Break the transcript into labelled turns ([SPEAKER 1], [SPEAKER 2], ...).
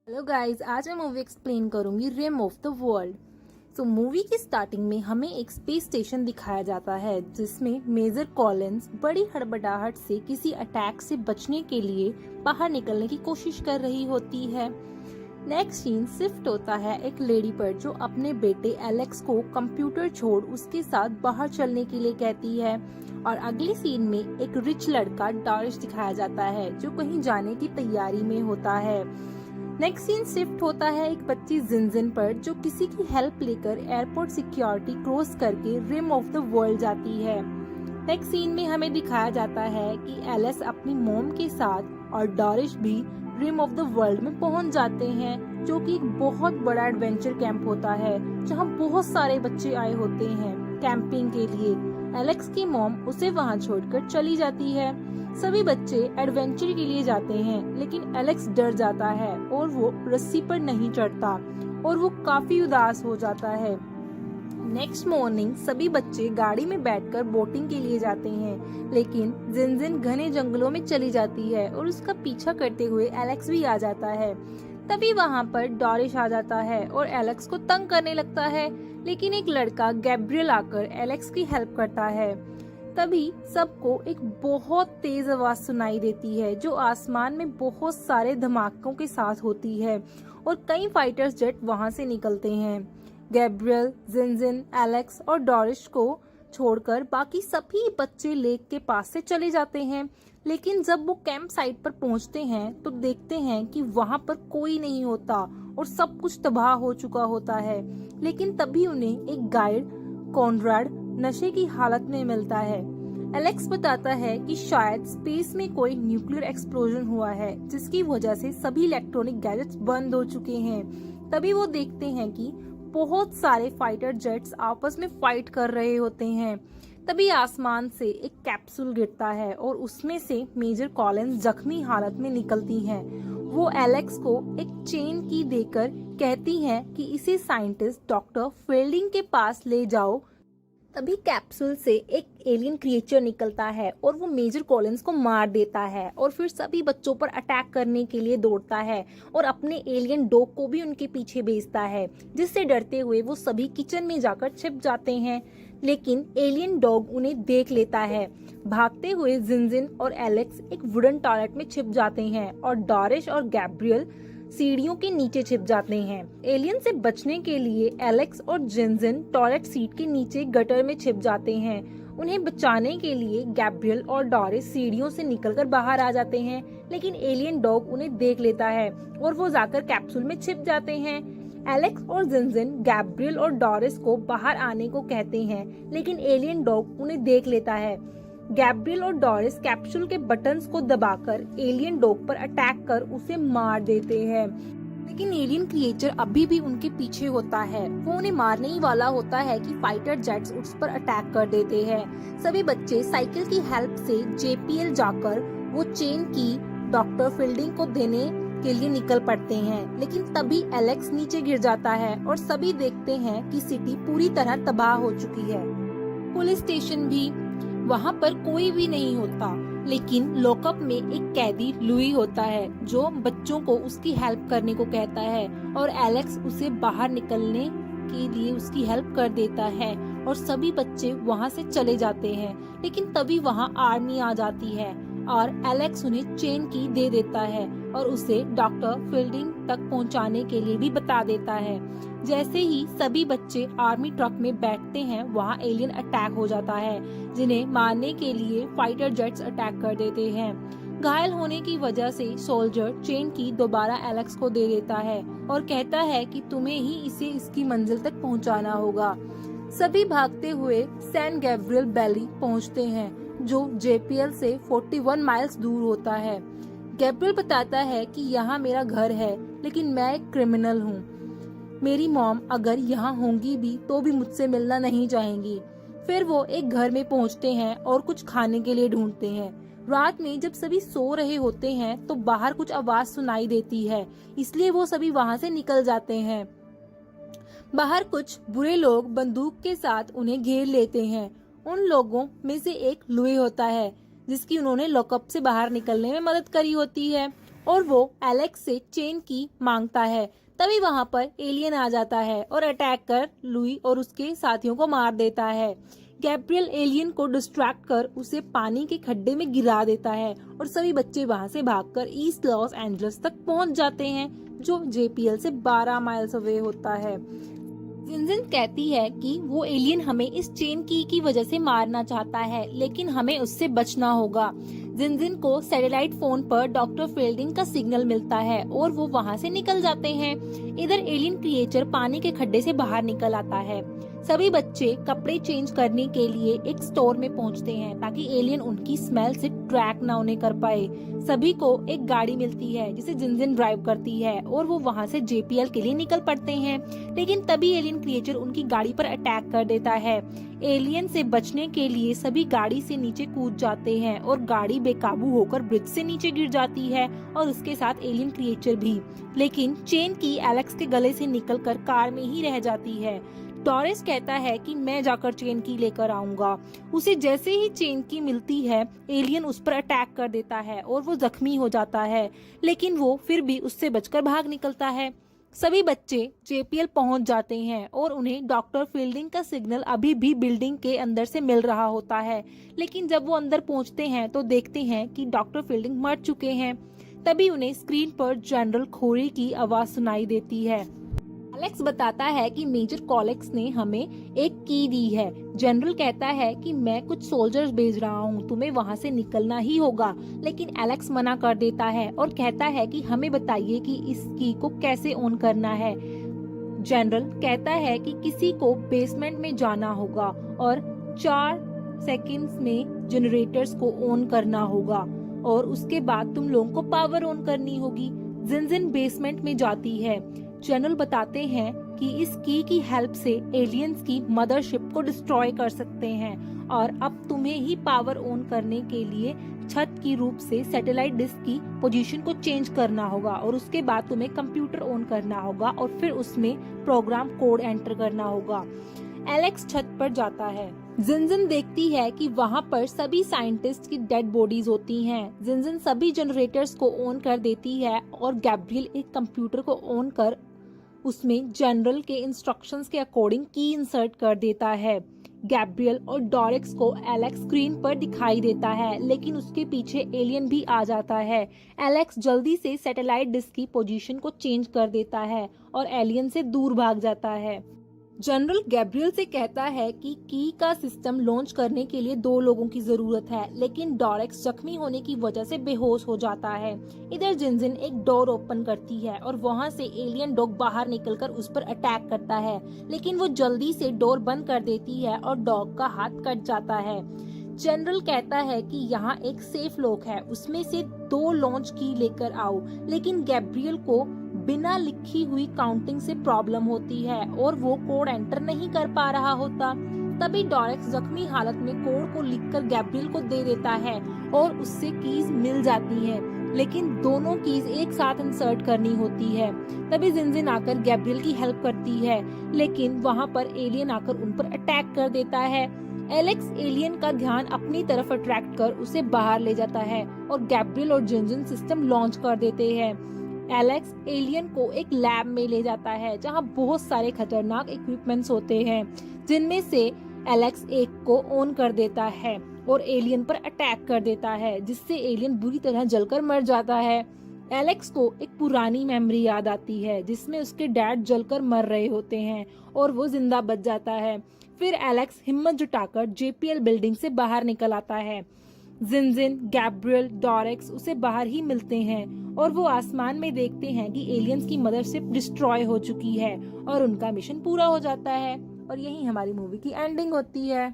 [SPEAKER 1] Hello guys, आज मैं movie explain करूंगी rim of the world. Movie की स्टार्टिंग में हमें एक स्पेस स्टेशन दिखाया जाता है जिसमें मेजर कॉलिंस बड़ी हड़बड़ाहट से किसी अटैक से बचने के लिए बाहर निकलने की कोशिश कर रही होती है। नेक्स्ट सीन शिफ्ट होता है एक लेडी पर जो अपने बेटे एलेक्स को कंप्यूटर छोड़ उसके साथ बाहर चलने के लिए कहती है। और अगली सीन में एक रिच लड़का डॉरिश दिखाया जाता है जो कहीं जाने की तैयारी में होता है। नेक्स्ट सीन शिफ्ट होता है एक बच्ची जिनजिन पर जो किसी की हेल्प लेकर एयरपोर्ट सिक्योरिटी क्रॉस करके रिम ऑफ द वर्ल्ड जाती है। नेक्स्ट सीन में हमें दिखाया जाता है कि एलिस अपनी मॉम के साथ और डॉरिश भी रिम ऑफ द वर्ल्ड में पहुंच जाते हैं, जो कि एक बहुत बड़ा एडवेंचर कैंप होता है जहां बहुत सारे बच्चे आए होते हैं कैंपिंग के लिए। एलेक्स की मॉम उसे वहां छोड़कर चली जाती है। सभी बच्चे एडवेंचर के लिए जाते हैं लेकिन एलेक्स डर जाता है और वो रस्सी पर नहीं चढ़ता और वो काफी उदास हो जाता है। नेक्स्ट मॉर्निंग सभी बच्चे गाड़ी में बैठकर बोटिंग के लिए जाते हैं लेकिन जिनजिन घने जंगलों में चली जाती है और उसका पीछा करते हुए एलेक्स भी आ जाता है। तभी वहाँ पर डॉरिश आ जाता है और एलेक्स को तंग करने लगता है, लेकिन एक लड़का गैब्रियल आकर एलेक्स की हेल्प करता है। तभी सबको एक बहुत तेज आवाज सुनाई देती है जो आसमान में बहुत सारे धमाकों के साथ होती है और कई फाइटर्स जेट वहां से निकलते हैं। गैब्रियल, जिनजिन, एलेक्स और डॉरिश को छोड़कर बाकी सभी बच्चे लेक के पास से चले जाते हैं, लेकिन जब वो कैंप साइट पर पहुंचते हैं तो देखते हैं कि वहां पर कोई नहीं होता और सब कुछ तबाह हो चुका होता है। लेकिन तभी उन्हें एक गाइड कॉनराड नशे की हालत में मिलता है। एलेक्स बताता है कि शायद स्पेस में कोई न्यूक्लियर एक्सप्लोजन हुआ है जिसकी वजह से सभी इलेक्ट्रॉनिक गैजेट्स बंद हो चुके हैं। तभी वो देखते हैं कि बहुत सारे फाइटर जेट्स आपस में फाइट कर रहे होते हैं। तभी आसमान से एक कैप्सूल गिरता है और उसमें से मेजर कॉलिंस जख्मी हालत में निकलती हैं। वो एलेक्स को एक चेन की देकर कहती हैं कि इसे साइंटिस्ट डॉक्टर फील्डिंग के पास ले जाओ। तभी कैप्सूल से एक एलियन क्रिएचर निकलता है और वो मेजर कॉलिंस को मार देता है और फिर सभी बच्चों पर अटैक करने के लिए दौड़ता है और अपने एलियन डॉग को भी उनके पीछे भेजता है, जिससे डरते हुए वो सभी किचन में जाकर छिप जाते हैं। लेकिन एलियन डॉग उन्हें देख लेता है। भागते हुए जिनजिन और एलेक्स एक वुडन टॉयलेट में छिप जाते हैं और डॉरिश और गैब्रियल सीढ़ियों के नीचे छिप जाते हैं। एलियन से बचने के लिए एलेक्स और जिनजिन टॉयलेट सीट के नीचे गटर में छिप जाते हैं। उन्हें बचाने के लिए गैब्रियल और डॉरिस सीढ़ियों से निकलकर बाहर आ जाते हैं, लेकिन एलियन डॉग उन्हें देख लेता है और वो जाकर कैप्सूल में छिप जाते हैं। एलेक्स और जिनजिन गैब्रियल और डॉरिस को बाहर आने को कहते हैं, लेकिन एलियन डॉग उन्हें देख लेता है। गैब्रियल और डॉरिस कैप्सूल के बटन्स को दबाकर एलियन डॉग पर अटैक कर उसे मार देते हैं, लेकिन एलियन क्रिएचर अभी भी उनके पीछे होता है। वो उन्हें मारने ही वाला होता है कि फाइटर जेट्स उस पर अटैक कर देते हैं। सभी बच्चे साइकिल की हेल्प से जेपीएल जाकर वो चेन की डॉक्टर फील्डिंग को देने के लिए निकल पड़ते हैं, लेकिन तभी एलेक्स नीचे गिर जाता है और सभी देखते हैं कि सिटी पूरी तरह तबाह हो चुकी है। पुलिस स्टेशन भी, वहाँ पर कोई भी नहीं होता, लेकिन लॉकअप में एक कैदी लुई होता है जो बच्चों को उसकी हेल्प करने को कहता है और एलेक्स उसे बाहर निकलने के लिए उसकी हेल्प कर देता है और सभी बच्चे वहाँ से चले जाते हैं। लेकिन तभी वहाँ आर्मी आ जाती है और एलेक्स उन्हें चेन की दे देता है और उसे डॉक्टर फील्डिंग तक पहुँचाने के लिए भी बता देता है। जैसे ही सभी बच्चे आर्मी ट्रक में बैठते हैं वहाँ एलियन अटैक हो जाता है, जिन्हें मारने के लिए फाइटर जेट्स अटैक कर देते हैं। घायल होने की वजह से सोल्जर चेन की दोबारा एलेक्स को दे देता है और कहता है कि तुम्हें ही इसे इसकी मंजिल तक पहुंचाना होगा। सभी भागते हुए सैन गैब्रियल वैली पहुंचते हैं जो जेपीएल से 41 माइल्स दूर होता है। गैब्रियल बताता है कि यहाँ मेरा घर है, लेकिन मैं एक क्रिमिनल हूँ। मेरी मॉम अगर यहाँ होंगी भी तो भी मुझसे मिलना नहीं चाहेंगी। फिर वो एक घर में पहुँचते हैं और कुछ खाने के लिए ढूंढते हैं। रात में जब सभी सो रहे होते हैं तो बाहर कुछ आवाज सुनाई देती है, इसलिए वो सभी वहाँ से निकल जाते हैं। बाहर कुछ बुरे लोग बंदूक के साथ उन्हें घेर लेते हैं। उन लोगों में से एक लुई होता है जिसकी उन्होंने लॉकअप से बाहर निकलने में मदद करी होती है। और वो एलेक्स से चेन की मांगता है। तभी वहां पर एलियन आ जाता है और अटैक कर लुई और उसके साथियों को मार देता है। गैब्रियल एलियन को डिस्ट्रैक्ट कर उसे पानी के खड्डे में गिरा देता है और सभी बच्चे वहां से भागकर ईस्ट लॉस एंजल्स तक पहुंच जाते हैं, जो जेपीएल से 12 माइल्स अवे होता है। जिनजिन कहती है कि वो एलियन हमें इस चेन की वजह से मारना चाहता है, लेकिन हमें उससे बचना होगा। जिनजिन को सैटेलाइट फोन पर डॉक्टर फील्डिंग का सिग्नल मिलता है और वो वहां से निकल जाते हैं। इधर एलियन क्रिएचर पानी के खड्डे से बाहर निकल आता है। सभी बच्चे कपड़े चेंज करने के लिए एक स्टोर में पहुंचते हैं ताकि एलियन उनकी स्मेल से ट्रैक ना उन्हें कर पाए। सभी को एक गाड़ी मिलती है जिसे जिनजिन ड्राइव करती है और वो वहां से जेपीएल के लिए निकल पड़ते हैं, लेकिन तभी एलियन क्रिएचर उनकी गाड़ी पर अटैक कर देता है। एलियन से बचने के लिए सभी गाड़ी से नीचे कूद जाते हैं और गाड़ी बेकाबू होकर ब्रिज से नीचे गिर जाती है और उसके साथ एलियन क्रिएचर भी, लेकिन चेन की एलेक्स के गले से निकलकर कार में ही रह जाती है। डोरिस कहता है कि मैं जाकर चेन की लेकर आऊंगा। उसे जैसे ही चेन की मिलती है, एलियन उस पर अटैक कर देता है और वो जख्मी हो जाता है, लेकिन वो फिर भी उससे बचकर भाग निकलता है। सभी बच्चे जेपीएल पहुंच जाते हैं और उन्हें डॉक्टर फील्डिंग का सिग्नल अभी भी बिल्डिंग के अंदर से मिल रहा होता है, लेकिन जब वो अंदर पहुंचते हैं तो देखते हैं कि डॉक्टर फील्डिंग मर चुके हैं। तभी उन्हें स्क्रीन पर जनरल खोरी की आवाज सुनाई देती है। एलेक्स बताता है कि मेजर कॉलेक्स ने हमें एक की दी है। जनरल कहता है कि मैं कुछ सोल्जर्स भेज रहा हूँ, तुम्हें वहाँ से निकलना ही होगा, लेकिन एलेक्स मना कर देता है और कहता है कि हमें बताइए कि इस की को कैसे ऑन करना है। जनरल कहता है कि किसी को बेसमेंट में जाना होगा और 4 सेकंड्स में जनरेटर्स को ऑन करना होगा और उसके बाद तुम लोगों को पावर ऑन करनी होगी। जिनजिन बेसमेंट में जाती है। जनरल बताते हैं कि इस की हेल्प से एलियंस की मदरशिप को डिस्ट्रॉय कर सकते हैं और अब तुम्हें ही पावर ऑन करने के लिए छत की रूप से सैटेलाइट डिस्क की पोजीशन को चेंज करना होगा और उसके बाद तुम्हें कंप्यूटर ऑन करना होगा और फिर उसमें प्रोग्राम कोड एंटर करना होगा। एलेक्स छत पर जाता है। जिनजिन देखती है कि वहाँ पर सभी साइंटिस्ट की डेड बॉडीज होती हैं। जिनजिन सभी जनरेटर्स को ऑन कर देती है और गैब्रियल एक कंप्यूटर को ऑन कर उसमें जनरल के इंस्ट्रक्शंस के अकॉर्डिंग की इंसर्ट कर देता है। गैब्रियल और डोरिक्स को एलेक्स स्क्रीन पर दिखाई देता है, लेकिन उसके पीछे एलियन भी आ जाता है। एलेक्स जल्दी से सैटेलाइट डिस्क की पोजीशन को चेंज कर देता है और एलियन से दूर भाग जाता है। जनरल गैब्रियल से कहता है कि की का सिस्टम लॉन्च करने के लिए 2 लोगों की जरूरत है, लेकिन डोरिक्स जख्मी होने की वजह से बेहोश हो जाता है। इधर जिनजिन एक डोर ओपन करती है और वहां से एलियन डॉग बाहर निकलकर उस पर अटैक करता है, लेकिन वो जल्दी से डोर बंद कर देती है और डॉग का हाथ कट जाता है। जनरल कहता है कि यहाँ एक सेफ लॉक है, उसमें से 2 लॉन्च की लेकर आओ, लेकिन गैब्रियल को बिना लिखी हुई काउंटिंग से प्रॉब्लम होती है और वो कोड एंटर नहीं कर पा रहा होता। तभी डोरिक्स जख्मी हालत में कोड को लिखकर गैब्रियल को दे देता है और उससे कीज मिल जाती हैं, लेकिन दोनों कीज एक साथ इंसर्ट करनी होती है। तभी जिनजिन आकर गैब्रियल की हेल्प करती है, लेकिन वहाँ पर एलियन आकर उन पर अटैक कर देता है। एलेक्स एलियन का ध्यान अपनी तरफ अट्रैक्ट कर उसे बाहर ले जाता है और गैब्रियल और जिनजिन सिस्टम लॉन्च कर देते हैं। एलेक्स एलियन को एक लैब में ले जाता है जहां बहुत सारे खतरनाक इक्विपमेंट्स होते हैं, जिनमें से एलेक्स एक को ऑन कर देता है और एलियन पर अटैक कर देता है, जिससे एलियन बुरी तरह जलकर मर जाता है। एलेक्स को एक पुरानी मेमोरी याद आती है जिसमें उसके डैड जलकर मर रहे होते हैं और वो जिंदा बच जाता है। फिर एलेक्स हिम्मत जुटाकर जेपीएल बिल्डिंग से बाहर निकल आता है। जिनजिन, गैब्रियल, डोरिक्स उसे बाहर ही मिलते हैं और वो आसमान में देखते हैं कि एलियंस की मदरशिप डिस्ट्रॉय हो चुकी है और उनका मिशन पूरा हो जाता है। और यही हमारी मूवी की एंडिंग होती है।